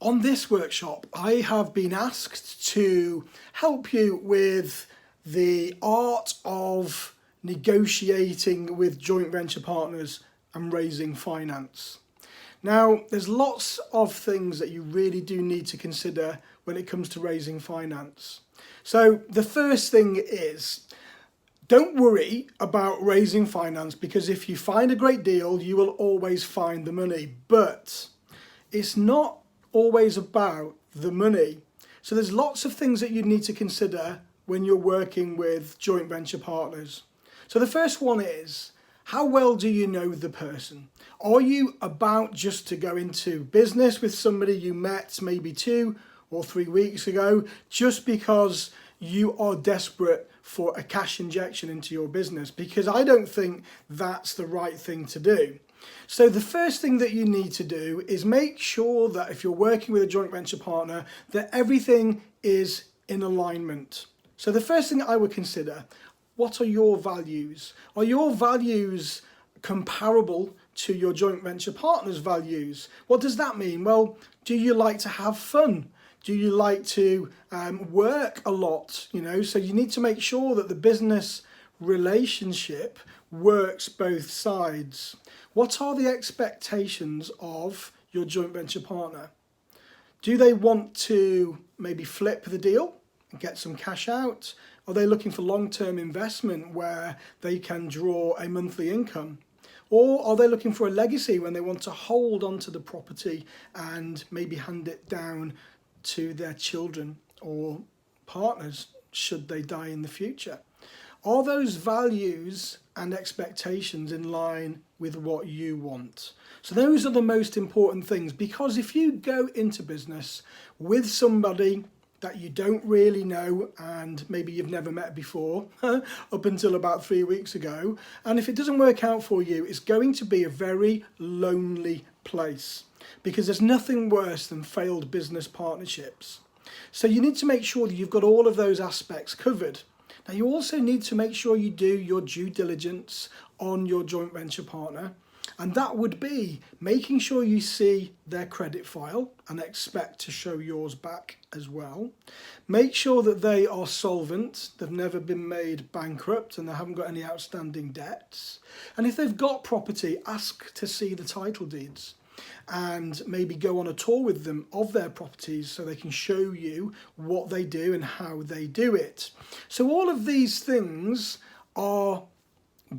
On this workshop, I have been asked to help you with the art of negotiating with joint venture partners and raising finance. Now, there's lots of things that you really do need to consider when it comes to raising finance. So the first thing is, don't worry about raising finance, because if you find a great deal, you will always find the money. But it's not always about the money. So there's lots of things that you need to consider when you're working with joint venture partners. So the first one is, how well do you know the person? Are you about just to go into business with somebody you met maybe 2 or 3 weeks ago just because you are desperate for a cash injection into your business? Because I don't think that's the right thing to do. So the first thing that you need to do is make sure that if you're working with a joint venture partner, that everything is in alignment. So the first thing I would consider, what are your values? Are your values comparable to your joint venture partner's values? What does that mean? Well, do you like to have fun? Do you like to work a lot? So you need to make sure that the business relationship works both sides. What are the expectations of your joint venture partner? Do they want to maybe flip the deal and get some cash out? Are they looking for long-term investment where they can draw a monthly income? Or are they looking for a legacy when they want to hold onto the property and maybe hand it down to their children or partners should they die in the future? Are those values and expectations in line with what you want? So those are the most important things, because if you go into business with somebody that you don't really know and maybe you've never met before up until about 3 weeks ago, and if it doesn't work out for you, it's going to be a very lonely place, because there's nothing worse than failed business partnerships. So you need to make sure that you've got all of those aspects covered. Now you also need to make sure you do your due diligence on your joint venture partner, and that would be making sure you see their credit file and expect to show yours back as well. Make sure that they are solvent, they've never been made bankrupt and they haven't got any outstanding debts. And if they've got property, ask to see the title deeds and maybe go on a tour with them of their properties so they can show you what they do and how they do it. So all of these things are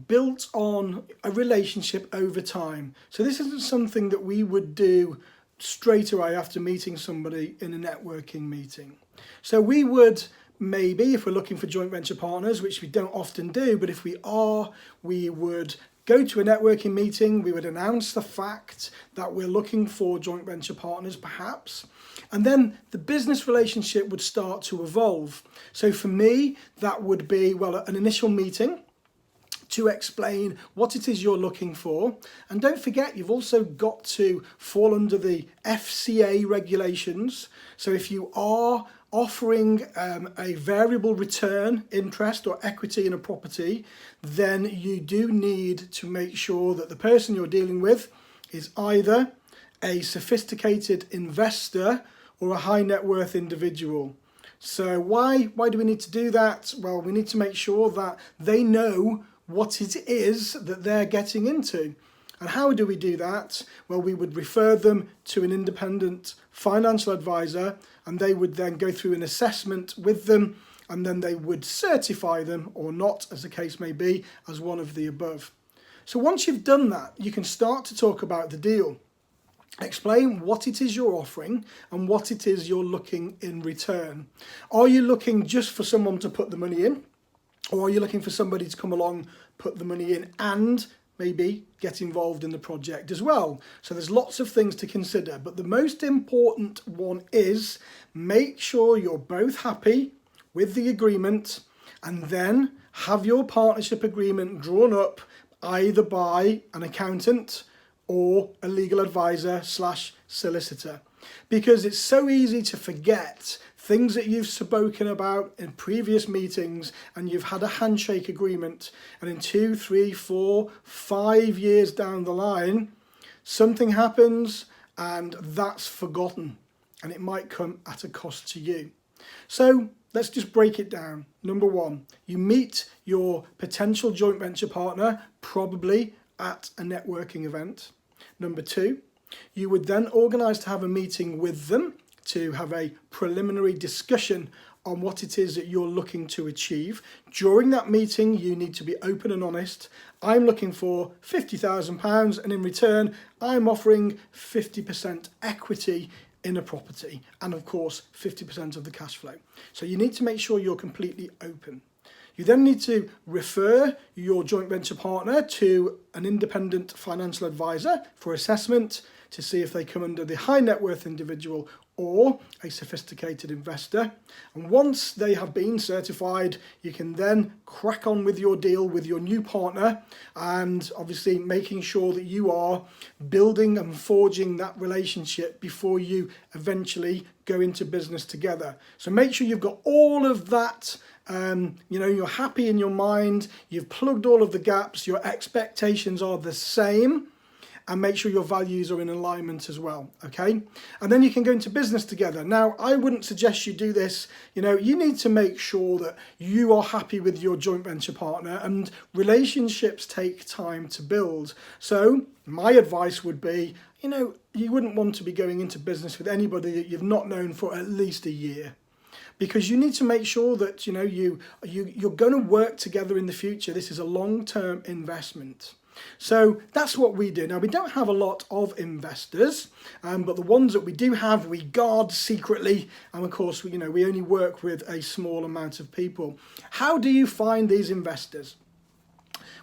built on a relationship over time. So this isn't something that we would do straight away after meeting somebody in a networking meeting. So we would maybe, if we're looking for joint venture partners, which we don't often do, but if we are, we would go to a networking meeting, we would announce the fact that we're looking for joint venture partners perhaps, and then the business relationship would start to evolve. So for me, that would be, well, an initial meeting to explain what it is you're looking for. And don't forget, you've also got to fall under the FCA regulations. So if you are offering a variable return, interest or equity in a property, then you do need to make sure that the person you're dealing with is either a sophisticated investor or a high net worth individual. So why do we need to do that? Well, we need to make sure that they know what it is that they're getting into. And how do we do that? Well, we would refer them to an independent financial advisor, and they would then go through an assessment with them, and then they would certify them or not, as the case may be, as one of the above. So once you've done that, you can start to talk about the deal. Explain what it is you're offering and what it is you're looking in return. Are you looking just for someone to put the money in? Or are you looking for somebody to come along, put the money in and maybe get involved in the project as well? So there's lots of things to consider, but the most important one is make sure you're both happy with the agreement, and then have your partnership agreement drawn up either by an accountant or a legal advisor / solicitor, because it's so easy to forget things that you've spoken about in previous meetings, and you've had a handshake agreement, and in 2, 3, 4, 5 years down the line, something happens and that's forgotten. and it might come at a cost to you. So let's just break it down. Number one, you meet your potential joint venture partner probably at a networking event. Number two, you would then organise to have a meeting with them to have a preliminary discussion on what it is that you're looking to achieve. During that meeting, you need to be open and honest. I'm looking for £50,000 and in return, I'm offering 50% equity in a property and of course 50% of the cash flow. So you need to make sure you're completely open. You then need to refer your joint venture partner to an independent financial advisor for assessment to see if they come under the high net worth individual or a sophisticated investor. And once they have been certified, you can then crack on with your deal with your new partner, and obviously making sure that you are building and forging that relationship before you eventually go into business together. So make sure you've got all of that. You're happy in your mind, you've plugged all of the gaps, your expectations are the same, and make sure your values are in alignment as well, okay? And then you can go into business together. Now, I wouldn't suggest you do this. You need to make sure that you are happy with your joint venture partner, and relationships take time to build. So my advice would be, you wouldn't want to be going into business with anybody that you've not known for at least a year. Because you need to make sure that you're going to work together in the future. This is a long-term investment. So that's what we do. Now, we don't have a lot of investors, but the ones that we do have, we guard secretly. And of course, we only work with a small amount of people. How do you find these investors?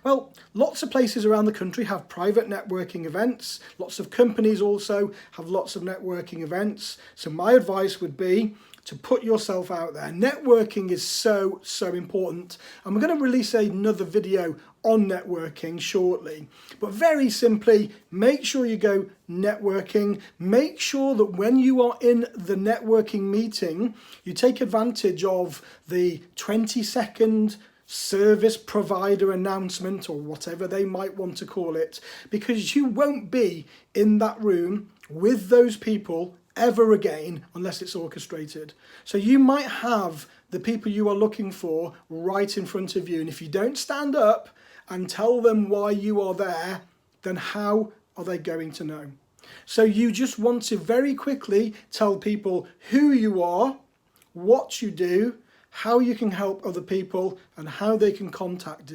Well, lots of places around the country have private networking events. Lots of companies also have lots of networking events. So my advice would be to put yourself out there. Networking is so important. And we're going to release another video on networking shortly. But very simply, make sure you go networking. Make sure that when you are in the networking meeting, you take advantage of the 20-second service provider announcement, or whatever they might want to call it, because you won't be in that room with those people ever again unless it's orchestrated. So you might have the people you are looking for right in front of you, and if you don't stand up and tell them why you are there, then how are they going to know? So you just want to very quickly tell people who you are, what you do, how you can help other people, and how they can contact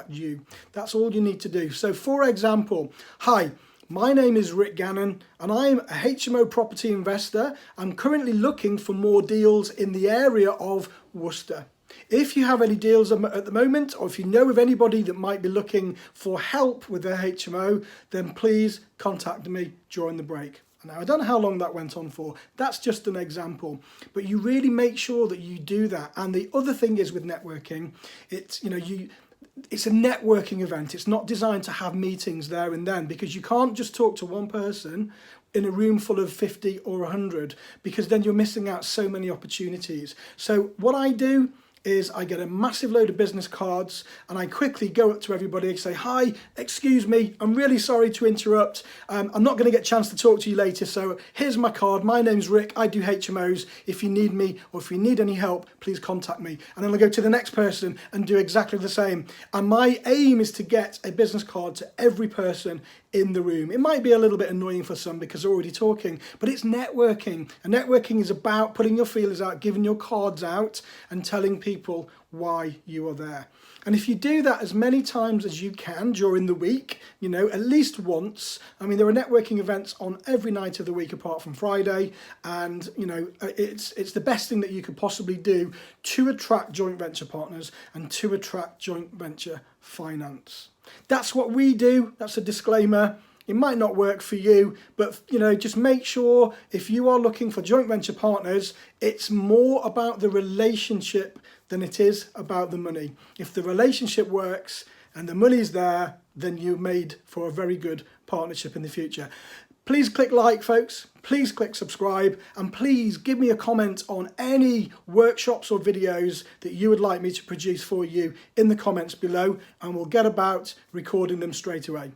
you. That's all you need to do. So for example, hi, my name is Rick Gannon and I'm a HMO property investor. I'm currently looking for more deals in the area of Worcester. If you have any deals at the moment, or if you know of anybody that might be looking for help with their HMO, then please contact me during the break. Now, I don't know how long that went on for. That's just an example. But you really make sure that you do that. And the other thing is with networking, it's a networking event. It's not designed to have meetings there and then, because you can't just talk to one person in a room full of 50 or 100, because then you're missing out so many opportunities. So what I do is I get a massive load of business cards and I quickly go up to everybody and say, hi, excuse me, I'm really sorry to interrupt. I'm not going to get a chance to talk to you later, so here's my card. My name's Rick, I do HMOs. If you need me or if you need any help, please contact me. And then I go to the next person and do exactly the same. And my aim is to get a business card to every person in the room. It might be a little bit annoying for some because they're already talking, but it's networking. And networking is about putting your feelers out, giving your cards out and telling people why you are there. And if you do that as many times as you can during the week, at least once. I mean, there are networking events on every night of the week apart from Friday, and it's the best thing that you could possibly do to attract joint venture partners and to attract joint venture finance. That's what we do. That's a disclaimer. It might not work for you, but just make sure if you are looking for joint venture partners, it's more about the relationship than it is about the money. If the relationship works and the money's there, then you're made for a very good partnership in the future. Please click like, folks. Please click subscribe, and please give me a comment on any workshops or videos that you would like me to produce for you in the comments below, and we'll get about recording them straight away.